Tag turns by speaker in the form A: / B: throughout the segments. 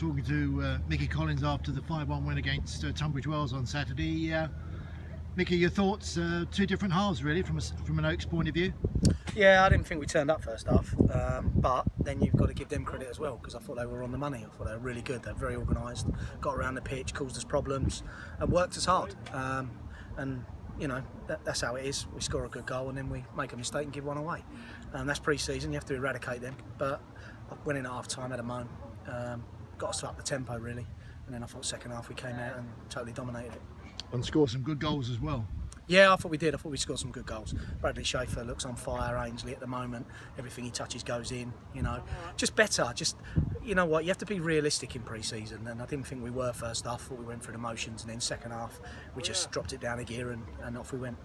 A: talking to Micky Collins after the 5-1 win against Tunbridge Wells on Saturday. Micky, your thoughts? Two different halves, really, from an Oaks point of view.
B: Yeah, I didn't think we turned up first half, but then you've got to give them credit as well, because I thought they were on the money. I thought they were really good. They're very organised, got around the pitch, caused us problems, and worked us hard. And you know, that's how it is. We score a good goal and then we make a mistake and give one away. That's pre-season. You have to eradicate them. But winning at half time, had a moan, got us to up the tempo really, and then I thought second half we came out and totally dominated it.
A: And scored some good goals as well.
B: Yeah, I thought we did. I thought we scored some good goals. Bradley Schaefer looks on fire. Ainsley at the moment, everything he touches goes in. You know, just better. Just, you know what, you have to be realistic in pre-season, and I didn't think we were first half. I thought we went through the motions, and then second half we just dropped it down a gear and off we went.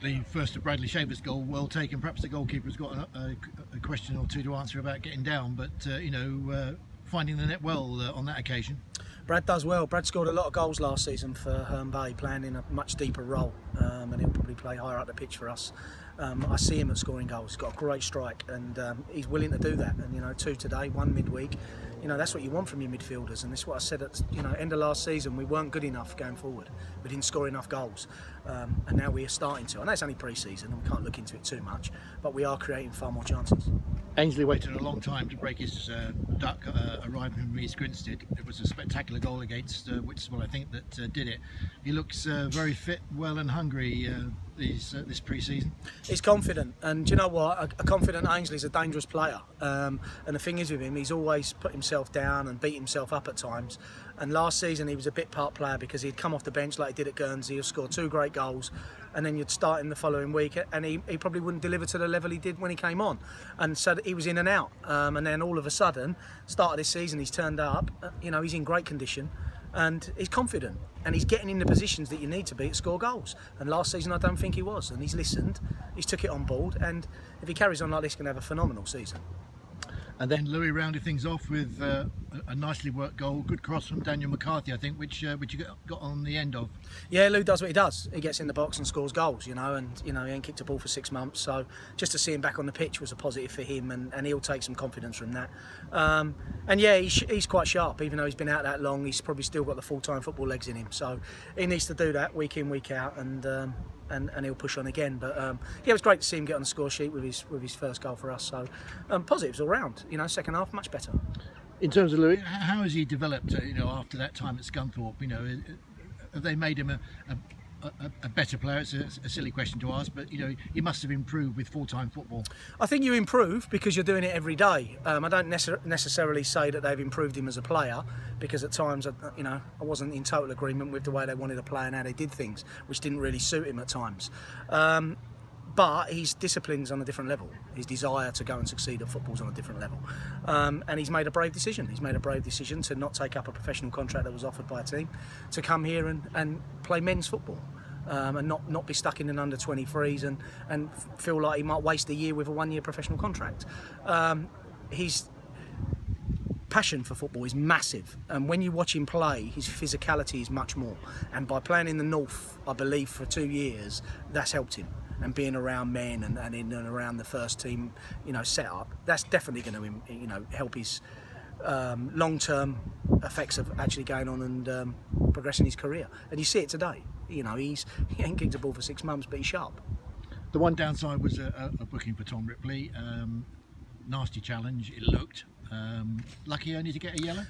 A: The first of Bradley Schaefer's goal, well taken. Perhaps the goalkeeper's got a question or two to answer about getting down, but you know, finding the net well on that occasion.
B: Brad does well. Brad scored a lot of goals last season for Herne Bay, playing in a much deeper role, and he'll probably play higher up the pitch for us. I see him at scoring goals. He's got a great strike, and he's willing to do that. And you know, 2 today, 1 midweek. You know, that's what you want from your midfielders, and this is what I said at end of last season. We weren't good enough going forward. We didn't score enough goals, and now we are starting to. I know it's only pre-season, and we can't look into it too much, but we are creating far more chances.
A: Ainsley waited a long time to break his duck, arriving from Reece Grinstead. It was a spectacular goal against Whitstable, I think, that did it. He looks very fit, well and hungry this pre-season.
B: He's confident, and do you know what? A confident Ainsley's a dangerous player. And the thing is with him, he's always put himself down and beat himself up at times. And last season he was a bit part player because he'd come off the bench like he did at Guernsey, he'd scored 2 great goals, and then you'd start him the following week and he probably wouldn't deliver to the level he did when he came on. And so he was in and out. And then all of a sudden, start of this season, he's turned up, you know, he's in great condition and he's confident and he's getting in the positions that you need to be to score goals. And last season I don't think he was, and he's listened, he's took it on board, and if he carries on like this, he's going to have a phenomenal season.
A: And then Louis rounded things off with a nicely worked goal, good cross from Daniel McCarthy, I think, which you got on the end of. Yeah,
B: Lou does what he does. He gets in the box and scores goals, you know, and you know he ain't kicked a ball for 6 months, so just to see him back on the pitch was a positive for him, and he'll take some confidence from that. And yeah, he's quite sharp, even though he's been out that long. He's probably still got the full-time football legs in him, so he needs to do that week in, week out, and he'll push on again. But yeah, it was great to see him get on the score sheet with his first goal for us. So positives all round. You know, second half much better.
A: In terms of Louis, how has he developed? You know, after that time at Scunthorpe, you know, have they made him a better player? It's a silly question to ask, but you know, he must have improved with full-time football.
B: I think you improve because you're doing it every day. I don't necessarily say that they've improved him as a player, because at times, you know, I wasn't in total agreement with the way they wanted to play and how they did things, which didn't really suit him at times. But his discipline's on a different level. His desire to go and succeed at football's on a different level. And he's made a brave decision. He's made a brave decision to not take up a professional contract that was offered by a team, to come here and play men's football. And not be stuck in an under-23s and feel like he might waste a year with a 1-year professional contract. His passion for football is massive, and when you watch him play, his physicality is much more. And by playing in the North, I believe for 2 years, that's helped him. And being around men and in and around the first team, you know, setup, that's definitely going to, you know, help his long-term effects of actually going on and progressing his career. And you see it today. You know, he ain't kicked a ball for 6 months, but he's sharp.
A: The one downside was a booking for Tom Ripley. Nasty challenge, it looked. Lucky only to get a yellow?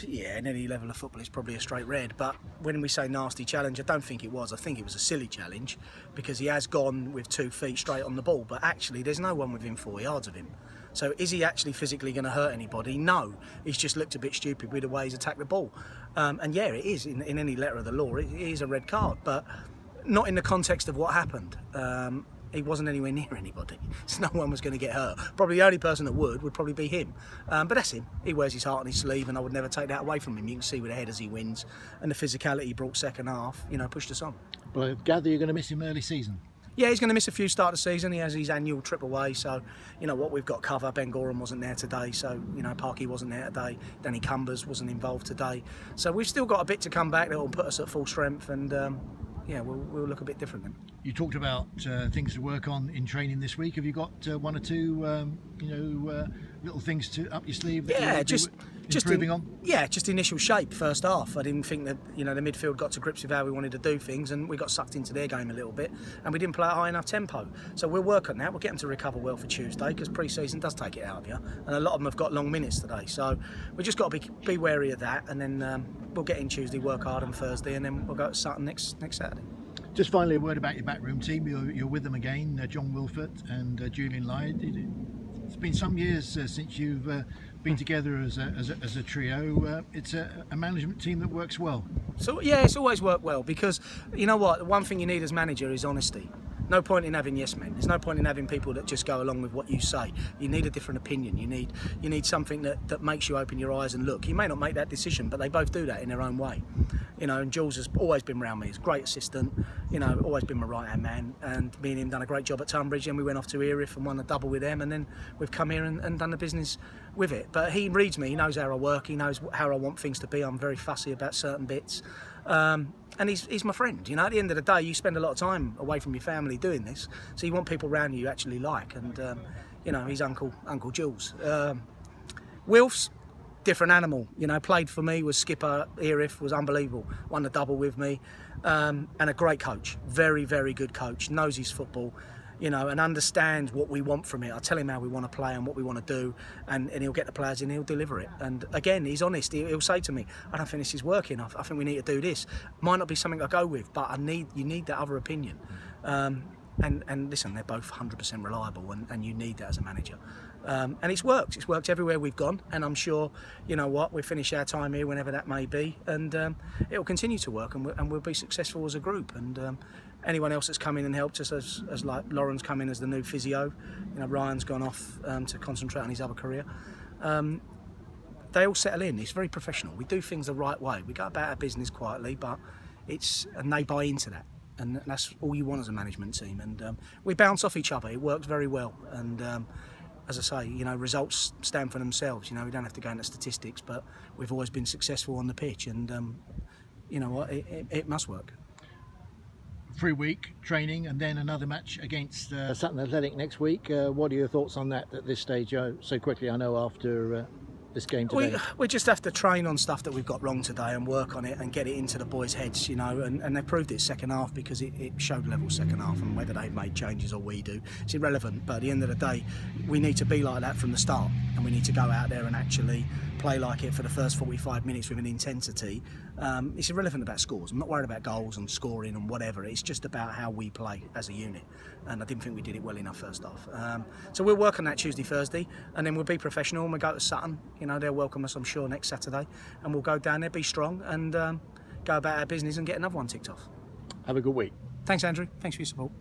B: Yeah, in any level of football it's probably a straight red, but when we say nasty challenge, I don't think it was. I think it was a silly challenge, because he has gone with 2 feet straight on the ball, but actually there's no one within 4 yards of him. So is he actually physically going to hurt anybody? No, he's just looked a bit stupid with the way he's attacked the ball. And yeah, it is, in any letter of the law, it is a red card, but not in the context of what happened. He wasn't anywhere near anybody, so no one was going to get hurt. Probably the only person that would probably be him. But that's him. He wears his heart on his sleeve, and I would never take that away from him. You can see with the head as he wins, and the physicality he brought second half, you know, pushed us on.
A: Well, I gather you're going to miss him early season.
B: Yeah, he's going to miss a few start of the season. He has his annual trip away, so you know what, we've got cover. Ben Gorham wasn't there today, so you know Parky wasn't there today. Danny Cumbers wasn't involved today, so we've still got a bit to come back that will put us at full strength, and yeah, we'll look a bit different then.
A: You talked about things to work on in training this week. Have you got 1 or 2, little things to up your sleeve?
B: Yeah,
A: improving on?
B: Yeah, just initial shape first half. I didn't think that the midfield got to grips with how we wanted to do things, and we got sucked into their game a little bit, and we didn't play at high enough tempo. So we'll work on that. We'll get them to recover well for Tuesday, because pre-season does take it out of you, and a lot of them have got long minutes today. So we just got to be wary of that, and then we'll get in Tuesday, work hard on Thursday, and then we'll go to Sutton next Saturday.
A: Just finally, a word about your backroom team. You're with them again, John Wilford and Julian Lyde. It's been some years since you've been together as a trio. It's a management team that works well.
B: So yeah, it's always worked well, because you know what? The one thing you need as manager is honesty. No point in having yes men. There's no point in having people that just go along with what you say. You need a different opinion. You need something that makes you open your eyes and look. You may not make that decision, but they both do that in their own way. And Jules has always been around me. He's a great assistant. Always been my right hand man. And me and him done a great job at Tunbridge. And we went off to Erith and won a double with them. And then we've come here and done the business with it. But he reads me. He knows how I work. He knows how I want things to be. I'm very fussy about certain bits. And he's my friend. At the end of the day, you spend a lot of time away from your family doing this, so you want people around you actually like. And he's Uncle Jules. Wilf's different animal. Played for me, was skipper. Erith was unbelievable. Won the double with me, and a great coach. Very, very good coach. Knows his football. And understands what we want from it. I tell him how we want to play and what we want to do, and he'll get the players in, he'll deliver it. And again, he's honest. He'll say to me, I don't think this is working. I think we need to do this. Might not be something I go with, but you need that other opinion. And listen, they're both 100% reliable, and you need that as a manager. And it's worked. It's worked everywhere we've gone, and I'm sure, we'll finish our time here whenever that may be, and it'll continue to work, and we'll be successful as a group. And anyone else that's come in and helped us, as like Lauren's come in as the new physio, Ryan's gone off to concentrate on his other career. They all settle in. It's very professional. We do things the right way. We go about our business quietly, but and they buy into that. And that's all you want as a management team. And we bounce off each other. It works very well. And as I say, results stand for themselves. We don't have to go into statistics, but we've always been successful on the pitch. And you know what? It must work.
A: 3-week training and then another match against Sutton Athletic next week. What are your thoughts on that at this stage so quickly? I know after this game today.
B: We just have to train on stuff that we've got wrong today and work on it and get it into the boys' heads, and they proved it second half, because it showed level second half, and whether they've made changes or we do, it's irrelevant. But at the end of the day, we need to be like that from the start, and we need to go out there and actually play like it for the first 45 minutes with an intensity. It's irrelevant about scores. I'm not worried about goals and scoring and whatever. It's just about how we play as a unit, and I didn't think we did it well enough first half. So we'll work on that Tuesday, Thursday, and then we'll be professional and we'll go to Sutton. They'll welcome us, I'm sure, next Saturday, and we'll go down there, be strong, and go about our business and get another one ticked off.
A: Have a good week.
B: Thanks, Andrew. Thanks for your support.